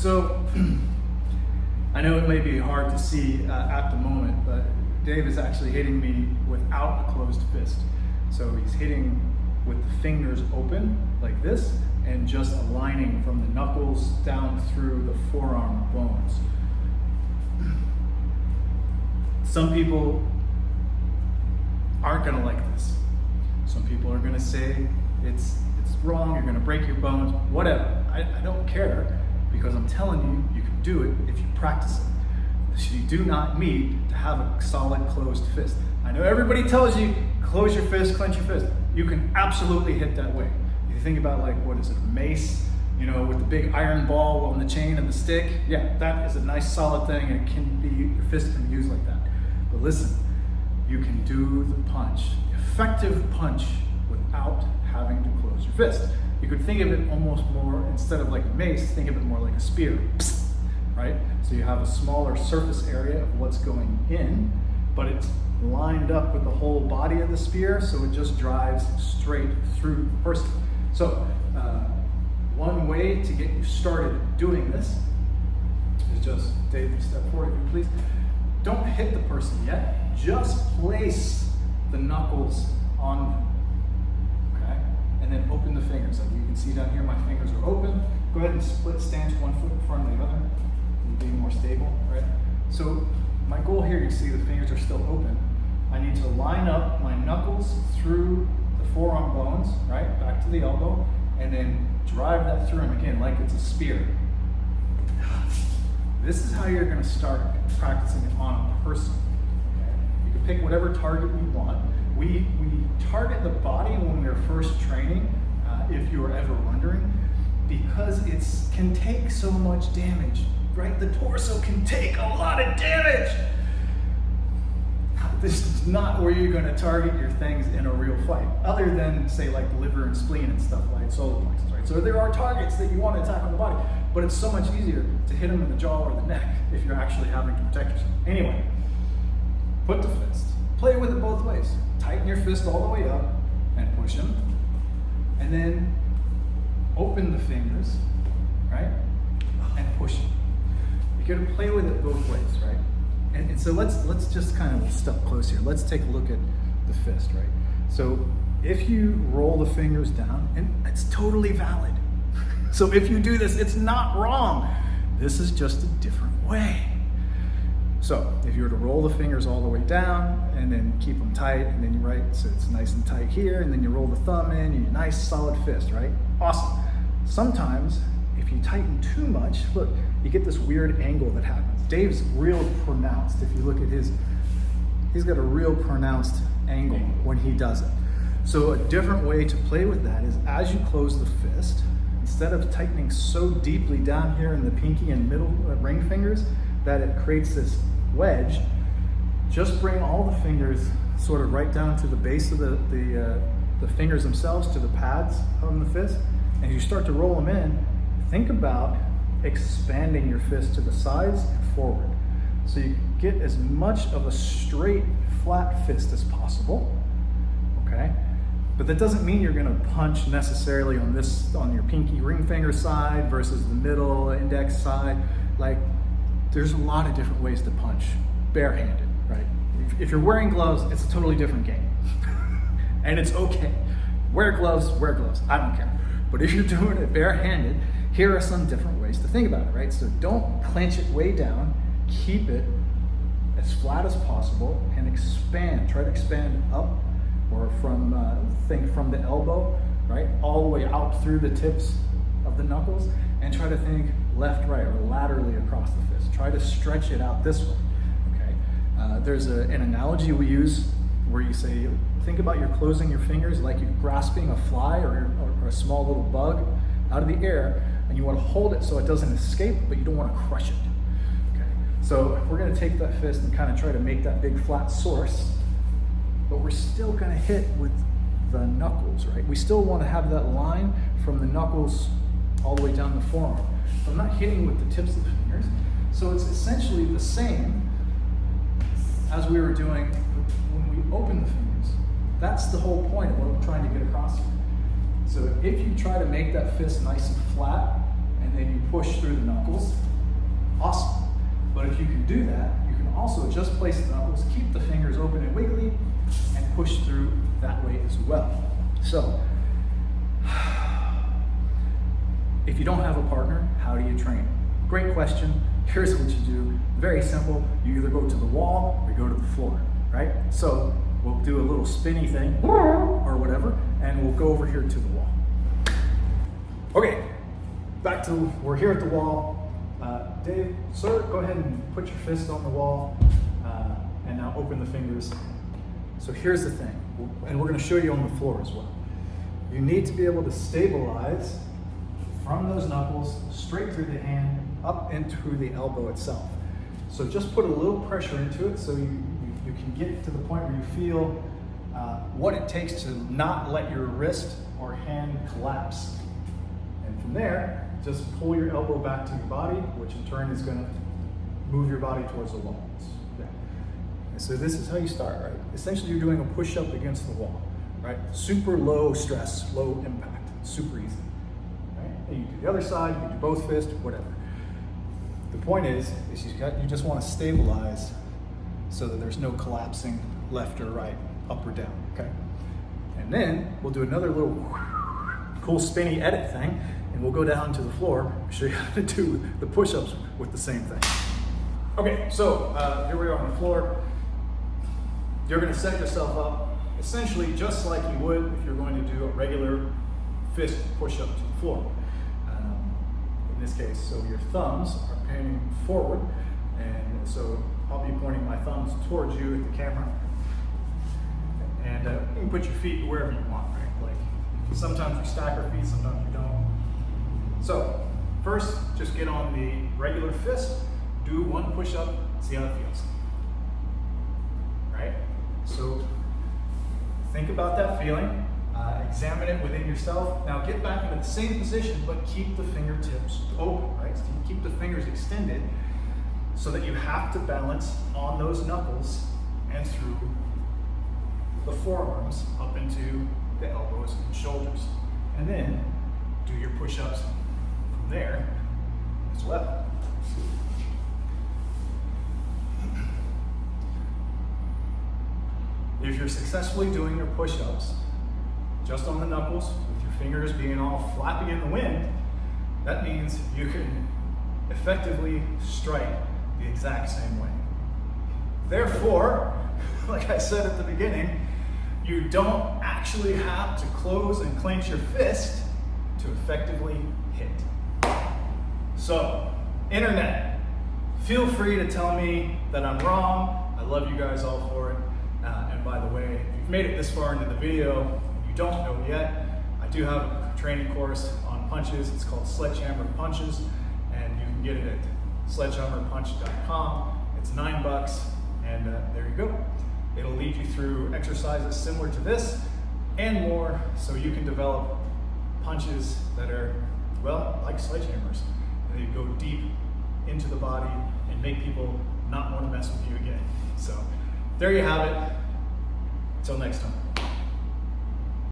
So, I know it may be hard to see at the moment, but Dave is actually hitting me without a closed fist. So he's hitting with the fingers open like this and just aligning from the knuckles down through the forearm bones. Some people aren't gonna like this. Some people are gonna say it's wrong, you're gonna break your bones, whatever. I don't care, because I'm telling you, you can do it if you practice it. So you do not need to have a solid closed fist. I know everybody tells you, close your fist, clench your fist. You can absolutely hit that way. You think about like, what is it, a mace, you know, with the big iron ball on the chain and the stick. Yeah, that is a nice solid thing, and it can be, your fist can be used like that. But listen, you can do the punch, effective punch, without having to close your fist. You could think of it almost more, instead of like a mace, think of it more like a spear, right? So you have a smaller surface area of what's going in, but it's lined up with the whole body of the spear, so it just drives straight through the person. So one way to get you started doing this is just, Dave, step forward if you please. Don't hit the person yet, just place the knuckles on them, okay? And then open the fingers. Like you can see down here, my fingers are open. Go ahead and split stance, one foot in front of the other, and be more stable, right? So my goal here, you see the fingers are still open. I need to line up my knuckles through the forearm bones, right, back to the elbow, and then drive that through them again like it's a spear. This is how you're going to start practicing it on a person. Okay? You can pick whatever target you want. We target the body when we're first training, if you were ever wondering, because it can take so much damage, right? The torso can take a lot of damage. This is not where you're going to target your things in a real fight, other than, say, like liver and spleen and stuff like solar plexus, right? So there are targets that you want to attack on the body, but it's so much easier to hit them in the jaw or the neck if you're actually having to protect yourself. Anyway, put the fist. Play with it both ways. Tighten your fist all the way up and push them, and then open the fingers, right? And push them. You got to play with it both ways, right? And so let's just kind of step close here. Let's take a look at the fist, right? So if you roll the fingers down, and it's totally valid. So if you do this, it's not wrong. This is just a different way. So if you were to roll the fingers all the way down and then keep them tight, and then you right, so it's nice and tight here, and then you roll the thumb in, you nice solid fist, right? Awesome. Sometimes if you tighten too much, look, you get this weird angle that happens. Dave's real pronounced. If you look at he's got a real pronounced angle when he does it. So a different way to play with that is, as you close the fist, instead of tightening so deeply down here in the pinky and middle ring fingers that it creates this wedge, just bring all the fingers sort of right down to the base of the fingers themselves, to the pads on the fist, and you start to roll them in. Think about expanding your fist to the sides and forward, so you get as much of a straight, flat fist as possible, okay? But that doesn't mean you're gonna punch necessarily on your pinky ring finger side versus the middle index side. Like, there's a lot of different ways to punch barehanded, right? If you're wearing gloves, it's a totally different game. And it's okay. Wear gloves, I don't care. But if you're doing it barehanded, here are some different ways to think about it, right? So don't clench it way down, keep it as flat as possible, and expand. Try to expand up, or think from the elbow, right, all the way out through the tips of the knuckles, and try to think left, right, or laterally across the fist. Try to stretch it out this way, okay? There's an analogy we use where you say, think about you're closing your fingers like you're grasping a fly or a small little bug out of the air, and you want to hold it so it doesn't escape, but you don't want to crush it. Okay. So we're going to take that fist and kind of try to make that big flat source, but we're still going to hit with the knuckles, right? We still want to have that line from the knuckles all the way down the forearm. So I'm not hitting with the tips of the fingers. So it's essentially the same as we were doing when we opened the fingers. That's the whole point of what I'm trying to get across here. So if you try to make that fist nice and flat and then you push through the knuckles, awesome. But if you can do that, you can also just place the knuckles, keep the fingers open and wiggly, and push through that way as well. So, if you don't have a partner, how do you train? Great question. Here's what you do. Very simple. You either go to the wall or you go to the floor, right? So we'll do a little spinny thing or whatever, and we'll go over here to the wall. Okay, back to, we're here at the wall. Dave, sir, go ahead and put your fist on the wall, and now open the fingers. So here's the thing, and we're going to show you on the floor as well. You need to be able to stabilize from those knuckles straight through the hand up into the elbow itself. So just put a little pressure into it so you can get to the point where you feel what it takes to not let your wrist or hand collapse. And from there, just pull your elbow back to your body, which in turn is going to move your body towards the wall. Okay. And so this is how you start, right? Essentially, you're doing a push-up against the wall, right? Super low stress, low impact, super easy. Right? And you do the other side, you do both fists, whatever. The point is you just want to stabilize so that there's no collapsing left or right, up or down, okay? And then we'll do another little cool spinny edit thing, and we'll go down to the floor, show you how to do the push-ups with the same thing. Okay, so here we are on the floor. You're gonna set yourself up essentially just like you would if you're going to do a regular fist push-up to the floor. In this case, so your thumbs are pointing forward, and so I'll be pointing my thumbs towards you at the camera. And you can put your feet wherever you want, right? Like sometimes we stack our feet, sometimes we don't. So first, just get on the regular fist, do one push-up, see how it feels. Right? So think about that feeling, examine it within yourself. Now get back into the same position, but keep the fingertips open, right? So you keep the fingers extended so that you have to balance on those knuckles and through the forearms up into the elbows and shoulders. And then do your push-ups from there as well. If you're successfully doing your push-ups just on the knuckles with your fingers being all flappy in the wind, that means you can effectively strike the exact same way. Therefore, like I said at the beginning, you don't actually have to close and clench your fist to effectively hit. So, internet, feel free to tell me that I'm wrong. I love you guys all for it. And by the way, if you've made it this far into the video and you don't know yet, I do have a training course on punches. It's called Sledgehammer Punches, and you can get it at sledgehammerpunch.com. It's $9, and there you go. It'll lead you through exercises similar to this and more, so you can develop punches that are, well, like sledgehammers. And they go deep into the body and make people not want to mess with you again. So there you have it. Until next time.